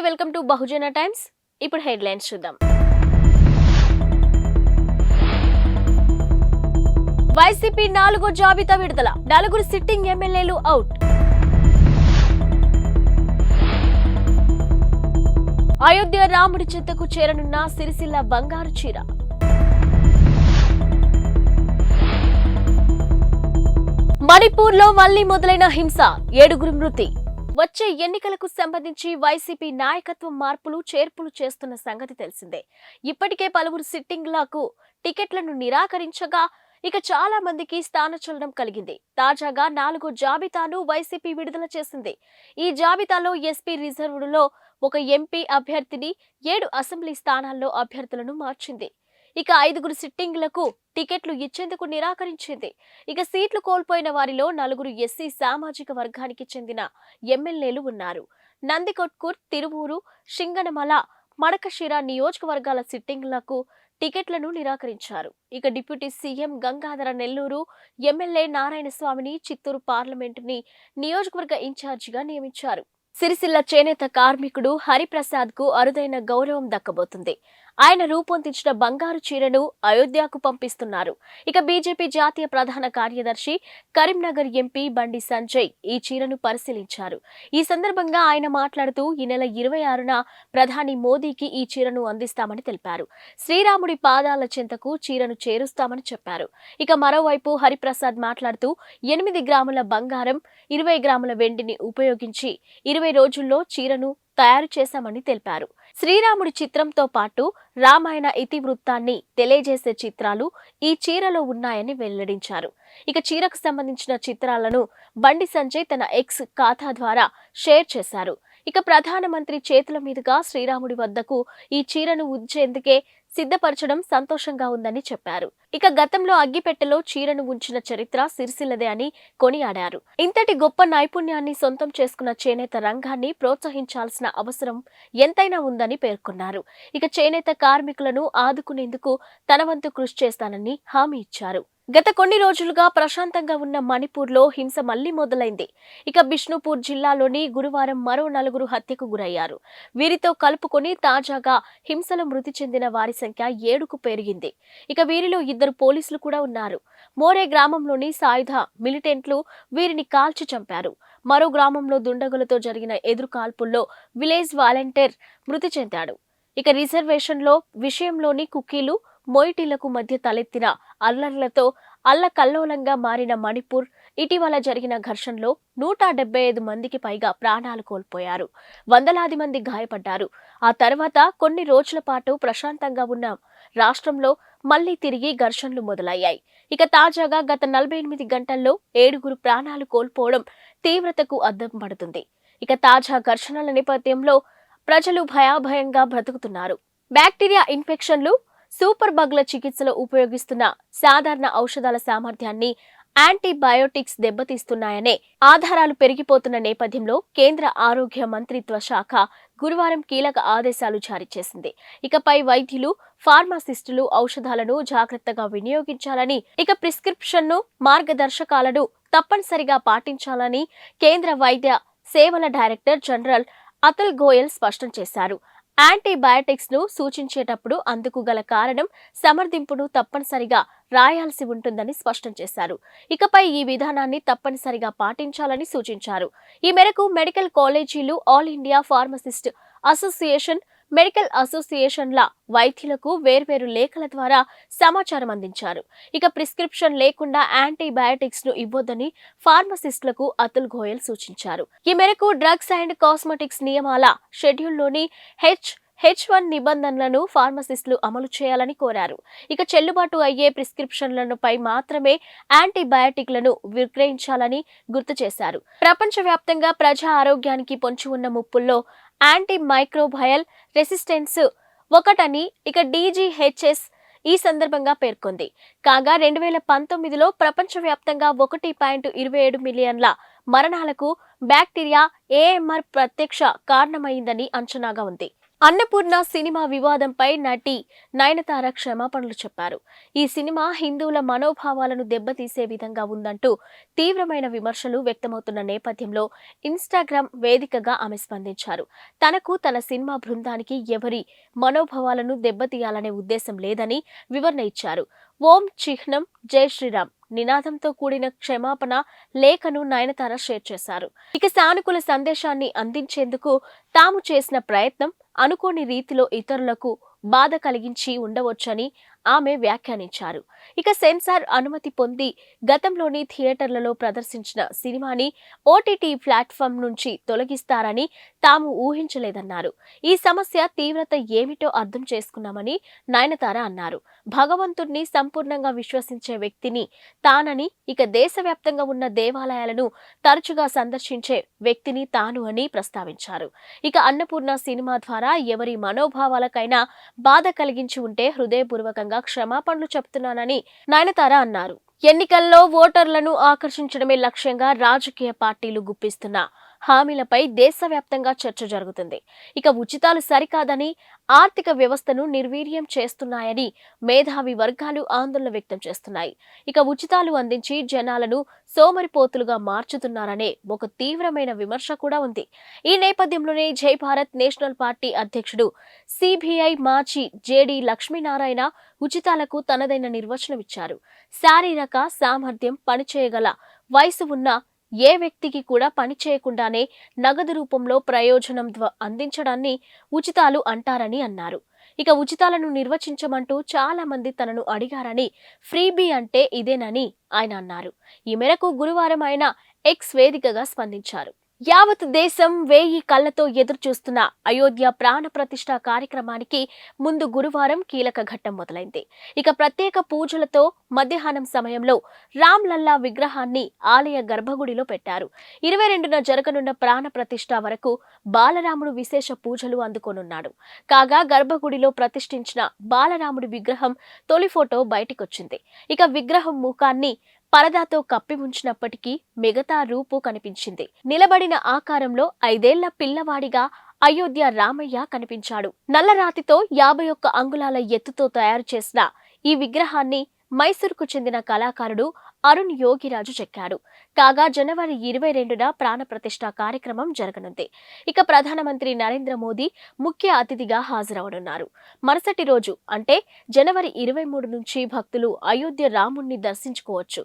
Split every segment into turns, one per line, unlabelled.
Welcome to Bahujan times. ఇప్పుడు headlines చూద్దాం. YCP 4వ జాబితా విడుదల. 4 సిట్టింగ్ ఎమ్మెల్యేలు అవుట్. అయోధ్య రాముడి చెంతకు చేరనున్న సిరిసిల్ల బంగారు చీర. మణిపూర్లో మళ్లీ మొదలైన హింస, 7 మృతి. వచ్చే ఎన్నికలకు సంబంధించి వైసీపీ నాయకత్వం మార్పులు చేర్పులు చేస్తున్న సంగతి తెలిసిందే. ఇప్పటికే పలువురు సిట్టింగ్లకు టికెట్లను నిరాకరించగా ఇక చాలా మందికి స్థానచలనం కలిగింది. తాజాగా 4వ జాబితాను వైసీపీ విడుదల చేసింది. ఈ జాబితాలో ఎస్పీ రిజర్వ్డ్లో ఒక ఎంపీ అభ్యర్థిని, 7 అసెంబ్లీ స్థానాల్లో అభ్యర్థులను మార్చింది. ఇక 5 సిట్టింగ్లకు టికెట్లు ఇచ్చేందుకు నిరాకరించింది. ఇక సీట్లు కోల్పోయిన వారిలో 4 ఎస్సీ సామాజిక వర్గానికి చెందిన ఎమ్మెల్యేలు ఉన్నారు. నందికొట్కూర్, తిరువూరు, సింగనమల, మడకశిర నియోజకవర్గాల సిట్టింగ్లకు టికెట్లను నిరాకరించారు. ఇక deputy CM Gangadhara Nellore, MLA నారాయణస్వామిని చిత్తూరు పార్లమెంటుని నియోజకవర్గ ఇన్ఛార్జిగా నియమించారు. సిరిసిల్ల చేనేత కార్మికుడు హరిప్రసాద్ కు అరుదైన గౌరవం దక్కబోతుంది. ఆయన రూపొందించిన బంగారు చీరను అయోధ్యకు పంపిస్తున్నారు. ఇక బీజేపీ జాతీయ ప్రధాన కార్యదర్శి, కరీంనగర్ ఎంపీ బండి సంజయ్ ఈ చీరను పరిశీలించారు. ఈ సందర్భంగా ఆయన మాట్లాడుతూ ఈ నెల 26న ప్రధాని మోదీకి ఈ చీరను అందిస్తామని తెలిపారు. శ్రీరాముడి పాదాల చెంతకు చీరను చేరుస్తామని చెప్పారు. ఇక మరోవైపు హరిప్రసాద్ మాట్లాడుతూ 8 గ్రాముల బంగారం, 20 గ్రాముల వెండిని ఉపయోగించి 20 రోజుల్లో చీరను తయారు చేశామని తెలిపారు. శ్రీరాముడి చిత్రంతో పాటు రామాయణ ఇతివృత్తాన్ని తెలియజేసే చిత్రాలు ఈ చీరలో ఉన్నాయని వెల్లడించారు. ఇక చీరకు సంబంధించిన చిత్రాలను బండి సంజయ్ తన ఎక్స్ ఖాతా ద్వారా షేర్ చేశారు. ఇక ప్రధానమంత్రి చేతుల మీదుగా శ్రీరాముడి వద్దకు ఈ చీరను ఉంచేందుకే సిద్ధపరచడం సంతోషంగా ఉందని చెప్పారు. ఇక గతంలో అగ్గిపెట్టెలో చీరను ఉంచిన చరిత్ర సిరిసిల్లదే అని కొనియాడారు. ఇంతటి గొప్ప నైపుణ్యాన్ని సొంతం చేసుకున్న చేనేత రంగాన్ని ప్రోత్సహించాల్సిన అవసరం ఎంతైనా ఉందని పేర్కొన్నారు. ఇక చేనేత కార్మికులను ఆదుకునేందుకు తన వంతు కృషి చేస్తానని హామీ ఇచ్చారు. గత కొన్ని రోజులుగా ప్రశాంతంగా ఉన్న మణిపూర్లో హింస మళ్లీ మొదలైంది. ఇక బిష్ణుపూర్ జిల్లాలోని గురువారం మరో 4 హత్యకు గురయ్యారు. వీరితో కలుపుకొని తాజాగా హింసలో మృతి చెందిన వారి సంఖ్య 7కు పెరిగింది. ఇక వీరిలో 2 పోలీసులు కూడా ఉన్నారు. మోరే గ్రామంలోని సాయుధ మిలిటెంట్లు వీరిని కాల్చి చంపారు. మరో గ్రామంలో దుండగులతో జరిగిన ఎదురు కాల్పుల్లో విలేజ్ వాలంటీర్ మృతి చెందాడు. ఇక రిజర్వేషన్లో విషయంలోని కుకీలు, మొయిటీలకు మధ్య తలెత్తిన అల్లర్లతో అల్లకల్లోలంగా మారిన మణిపూర్ ఇటీవల జరిగిన ఘర్షణలో 175 మందికి పైగా ప్రాణాలు కోల్పోయారు. వందలాది మంది గాయపడ్డారు. ఆ తర్వాత కొన్ని రోజుల పాటు ప్రశాంతంగా ఉన్న రాష్ట్రంలో మళ్లీ తిరిగి ఘర్షణలు మొదలయ్యాయి. ఇక తాజాగా గత 48 గంటల్లో 7 ప్రాణాలు కోల్పోవడం తీవ్రతకు అద్దం పడుతుంది. ఇక తాజా ఘర్షణల నేపథ్యంలో ప్రజలు భయాభయంగా బ్రతుకుతున్నారు. బ్యాక్టీరియా ఇన్ఫెక్షన్లు, సూపర్ బగ్ల చికిత్సలో ఉపయోగిస్తున్న సాధారణ ఔషధాల సామర్థ్యాన్ని యాంటీబయోటిక్స్ దెబ్బతీస్తున్నాయనే ఆధారాలు పెరిగిపోతున్న నేపథ్యంలో కేంద్ర ఆరోగ్య మంత్రిత్వ శాఖ గురువారం కీలక ఆదేశాలు జారీ చేసింది. ఇకపై వైద్యులు, ఫార్మాసిస్టులు ఔషధాలను జాగ్రత్తగా వినియోగించాలని, ఇక ప్రిస్క్రిప్షన్ను, మార్గదర్శకాలను తప్పనిసరిగా పాటించాలని కేంద్ర వైద్య సేవల డైరెక్టర్ జనరల్ అతుల్ గోయల్ స్పష్టం చేశారు. యాంటీబయాటిక్స్ ను సూచించేటప్పుడు అందుకు గల కారణం, సమర్థింపును తప్పనిసరిగా రాయాల్సి ఉంటుందని స్పష్టం చేశారు. ఇకపై ఈ విధానాన్ని తప్పనిసరిగా పాటించాలని సూచించారు. ఈ మేరకు మెడికల్ కాలేజీలు, all India pharmacist association, medical అసోసియేషన్ల వైద్యులకు వేర్వేరు లేఖల ద్వారా సమాచారం అందించారు. ఇక ప్రిస్క్రిప్షన్ లేకుండా యాంటీబయాటిక్స్ ను ఇవ్వొద్దని ఫార్మసిస్టులకు అతుల్ గోయల్ సూచించారు. ఈ మేరకు డ్రగ్స్ అండ్ కాస్మెటిక్స్ నియమాల షెడ్యూల్లోని H1 నిబంధనలను ఫార్మసిస్టులు అమలు చేయాలని కోరారు. ఇక చెల్లుబాటు అయ్యే ప్రిస్క్రిప్షన్లపై మాత్రమే యాంటీబయాటిక్లను విక్రయించాలని గుర్తు చేశారు. ప్రపంచవ్యాప్తంగా ప్రజా ఆరోగ్యానికి పొంచి ఉన్న ముప్పుల్లో యాంటీ మైక్రోబయల్ రెసిస్టెన్స్ ఒకటని ఇక DGHS ఈ సందర్భంగా పేర్కొంది. కాగా 2019లో ప్రపంచవ్యాప్తంగా 1.27 మిలియన్ల మరణాలకు బ్యాక్టీరియా AMR ప్రత్యక్ష కారణమైందని అంచనాగా ఉంది. అన్నపూర్ణ సినిమా వివాదంపై నటి నయనతార క్షమాపణలు చెప్పారు. ఈ సినిమా హిందువుల మనోభావాలను దెబ్బతీసే విధంగా ఉందంటూ తీవ్రమైన విమర్శలు వ్యక్తమవుతున్న నేపథ్యంలో ఇన్స్టాగ్రామ్ వేదికగా ఆమె స్పందించారు. తనకు తన సినిమా బృందానికి ఎవరి మనోభావాలను దెబ్బతీయాలనే ఉద్దేశం లేదని వివరణ ఇచ్చారు. ఓం చిహ్నం జై శ్రీరామ్ నినాదంతో కూడిన క్షమాపణ లేఖను నయనతార షేర్ చేశారు. ఇక సానుకూల సందేశాన్ని అందించేందుకు తాము చేసిన ప్రయత్నం అనుకోని రీతిలో ఇతరులకు బాధ కలిగించి ఉండవచ్చని ఆమె వ్యాఖ్యానించారు. ఇక సెన్సార్ అనుమతి పొంది గతంలోని థియేటర్లలో ప్రదర్శించిన సినిమాని ఓటీటీ ప్లాట్ఫామ్ నుంచి తొలగిస్తారని తాము ఊహించలేదన్నారు. ఈ సమస్య తీవ్రత ఏమిటో అర్థం చేసుకున్నామని నయనతార అన్నారు. భగవంతుణ్ణి సంపూర్ణంగా విశ్వసించే వ్యక్తిని తానని, ఇక దేశవ్యాప్తంగా ఉన్న దేవాలయాలను తరచుగా సందర్శించే వ్యక్తిని తాను అని ప్రస్తావించారు. ఇక అన్నపూర్ణ సినిమా ద్వారా ఎవరి మనోభావాలకైనా బాధ కలిగించి ఉంటే హృదయపూర్వకంగా క్షమాపణలు చెప్తున్నానని నయనతార అన్నారు. ఎన్నికల్లో ఓటర్లను ఆకర్షించడమే లక్ష్యంగా రాజకీయ పార్టీలు గుప్పిస్తున్న హామీలపై దేశవ్యాప్తంగా చర్చ జరుగుతుంది. ఇక ఉచితాలు సరికాదని, ఆర్థిక వ్యవస్థను నిర్వీర్యం చేస్తున్నాయని మేధావి వర్గాలు ఆందోళన వ్యక్తం చేస్తున్నాయి. ఇక ఉచితాలు అందించి జనాలను సోమరిపోతులుగా మార్చుతున్నారనే ఒక తీవ్రమైన విమర్శ కూడా ఉంది. ఈ నేపథ్యంలోనే జై భారత్ నేషనల్ పార్టీ అధ్యక్షుడు సిబిఐ మాజీ జేడి లక్ష్మీనారాయణ ఉచితాలకు తనదైన నిర్వచనమిచ్చారు. శారీరక సామర్థ్యం, పనిచేయగల వయసు ఉన్న ఏ వ్యక్తికి కూడా పని చేయకుండానే నగదు రూపంలో ప్రయోజనం అందించడాన్ని ఉచితాలు అంటారని అన్నారు. ఇక ఉచితాలను నిర్వచించమంటూ చాలా మంది తనను అడిగారని, ఫ్రీబీ అంటే ఇదేనని ఆయన అన్నారు. ఈ మేరకు గురువారం ఆయన ఎక్స్ వేదికగా స్పందించారు. యావత్ దేశం 1000 కళ్లతో ఎదురు చూస్తున్న అయోధ్య ప్రాణ ప్రతిష్ఠ కార్యక్రమానికి ముందు గురువారం కీలక ఘట్టం మొదలైంది. ఇక ప్రత్యేక పూజలతో మధ్యాహ్నం సమయంలో రామ్ లల్లా విగ్రహాన్ని ఆలయ గర్భగుడిలో పెట్టారు. 22న జరగనున్న ప్రాణ ప్రతిష్ఠ వరకు బాలరాముడు విశేష పూజలు అందుకోనున్నాడు. కాగా గర్భగుడిలో ప్రతిష్ఠించిన బాలరాముడి విగ్రహం తొలి ఫోటో బయటికొచ్చింది. ఇక విగ్రహం ముఖాన్ని పరదాతో కప్పి ఉంచినప్పటికీ మిగతా రూపు కనిపించింది. నిలబడిన ఆకారంలో 5 ఏళ్ల పిల్లవాడిగా అయోధ్య రామయ్య కనిపించాడు. నల్లరాతితో 51 అంగుళాల ఎత్తుతో తయారు చేసిన ఈ విగ్రహాన్ని మైసూరుకు చెందిన కళాకారుడు అరుణ్ యోగిరాజు చెక్కాడు. కాగా జనవరి 22న ప్రాణ ప్రతిష్ఠ కార్యక్రమం జరగనుంది. ఇక ప్రధానమంత్రి నరేంద్ర మోదీ ముఖ్య అతిథిగా హాజరవనున్నారు. మరుసటి రోజు అంటే జనవరి 23 నుంచి భక్తులు అయోధ్య రాముణ్ణి దర్శించుకోవచ్చు.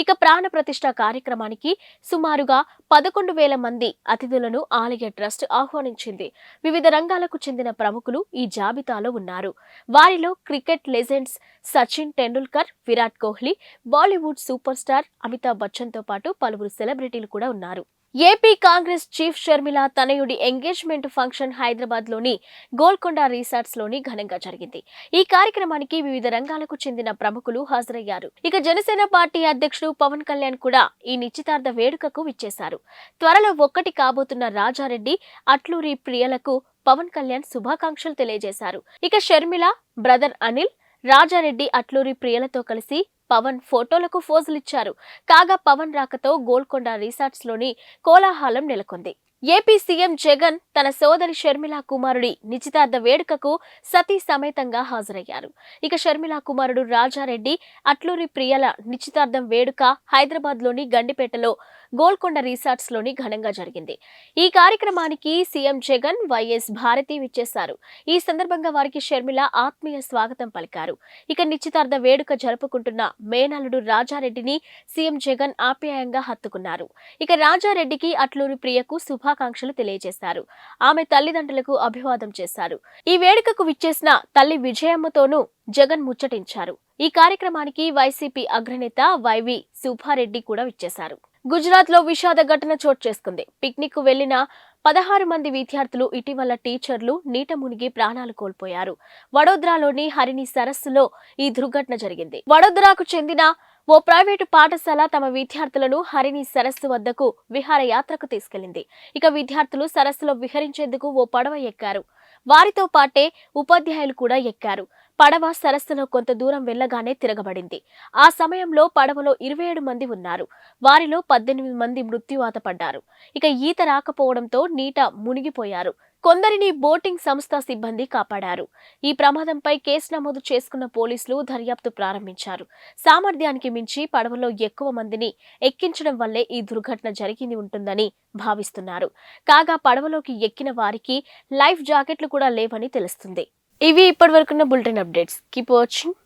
ఇక ప్రాణ ప్రతిష్ఠ కార్యక్రమానికి సుమారుగా 11,000 మంది అతిథులను ఆలయ ట్రస్ట్ ఆహ్వానించింది. వివిధ రంగాలకు చెందిన ప్రముఖులు ఈ జాబితాలో ఉన్నారు. వారిలో cricket legends Sachin Tendulkar, Virat Kohli, Bollywood super star Amitabh Bachchan తో పాటు పలువురు సెలబ్రిటీలు కూడా ఉన్నారు. ఏపీ కాంగ్రెస్ చీఫ్ షర్మిల తనయుడి ఎంగేజ్మెంట్ ఫంక్షన్ హైదరాబాద్ లోని గోల్కొండ రిసార్ట్స్ లోని ఘనంగా జరిగింది. ఈ కార్యక్రమానికి వివిధ రంగాలకు చెందిన ప్రముఖులు హాజరయ్యారు. ఇక జనసేన పార్టీ అధ్యక్షుడు పవన్ కళ్యాణ్ కూడా ఈ నిశ్చితార్థ వేడుకకు విచ్చేశారు. త్వరలో ఒక్కటి కాబోతున్న రాజారెడ్డి, అట్లూరి ప్రియలకు పవన్ కళ్యాణ్ శుభాకాంక్షలు తెలియజేశారు. ఇక షర్మిల బ్రదర్ అనిల్, రాజారెడ్డి, అట్లూరి ప్రియలతో కలిసి పవన్ ఫోటోలకు ఫోజులిచ్చారు. కాగా పవన్ రాకతో గోల్కొండ రిసార్ట్స్ లోని కోలాహలం నెలకొంది. ఏపీ సీఎం జగన్ తన సోదరి షర్మిల కుమారుడి నిశ్చితార్థ వేడుకకు సతీ సమేతంగా హాజరయ్యారు. ఇక షర్మిల కుమారుడు రాజారెడ్డి, అట్లూరి ప్రియల నిశ్చితార్థం వేడుక హైదరాబాద్ లోని గండిపేటలో గోల్కొండ రిసార్ట్స్ లోని ఘనంగా జరిగింది. ఈ కార్యక్రమానికి సీఎం జగన్, వైఎస్ భారతి విచ్చేశారు. ఈ సందర్భంగా వారికి షర్మిల ఆత్మీయ స్వాగతం పలికారు. ఇక నిశ్చితార్థ వేడుక జరుపుకుంటున్న మేనల్లుడు రాజారెడ్డిని సీఎం జగన్ ఆప్యాయంగా హత్తుకున్నారు. ఇక రాజారెడ్డికి, అట్లూరి ప్రియకు శుభాకాంక్షలు తెలియజేశారు. ఆమె తల్లిదండ్రులకు అభివాదం చేశారు. ఈ వేడుకకు విచ్చేసిన తల్లి విజయమ్మతోనూ జగన్ ముచ్చటించారు. ఈ కార్యక్రమానికి వైసీపీ అగ్రనేత వైవి సుబ్బారెడ్డి కూడా విచ్చేశారు. గుజరాత్ లో విషాద ఘటన చోటు చేసుకుంది. పిక్నిక్ కు వెళ్లిన 16 మంది విద్యార్థులు ఇటీవల టీచర్లు నీట మునిగి ప్రాణాలు కోల్పోయారు. వడోదరాలోని హరిణి సరస్సులో ఈ దుర్ఘటన జరిగింది. వడోదరాకు చెందిన ఓ ప్రైవేటు పాఠశాల తమ విద్యార్థులను హరిణి సరస్సు వద్దకు విహారయాత్రకు తీసుకెళ్లింది. ఇక విద్యార్థులు సరస్సులో విహరించేందుకు ఓ పడవ ఎక్కారు. వారితో పాటే ఉపాధ్యాయులు కూడా ఎక్కారు. పడవ సరస్సులో కొంత దూరం వెళ్లగానే తిరగబడింది. ఆ సమయంలో పడవలో 27 మంది ఉన్నారు. వారిలో 18 మంది మృత్యువాత పడ్డారు. ఇక ఈత రాకపోవడంతో నీట మునిగిపోయారు. కొందరిని బోటింగ్ సంస్థ సిబ్బంది కాపాడారు. ఈ ప్రమాదంపై కేసు నమోదు చేసుకున్న పోలీసులు దర్యాప్తు ప్రారంభించారు. సామర్థ్యానికి మించి పడవలో ఎక్కువ మందిని ఎక్కించడం వల్లే ఈ దుర్ఘటన జరిగింది ఉంటుందని భావిస్తున్నారు. కాగా పడవలోకి ఎక్కిన వారికి లైఫ్ జాకెట్లు కూడా లేవని తెలుస్తుంది. ఇవి ఇప్పటివరకున్న బులెటిన్ అప్డేట్స్. Keep watching.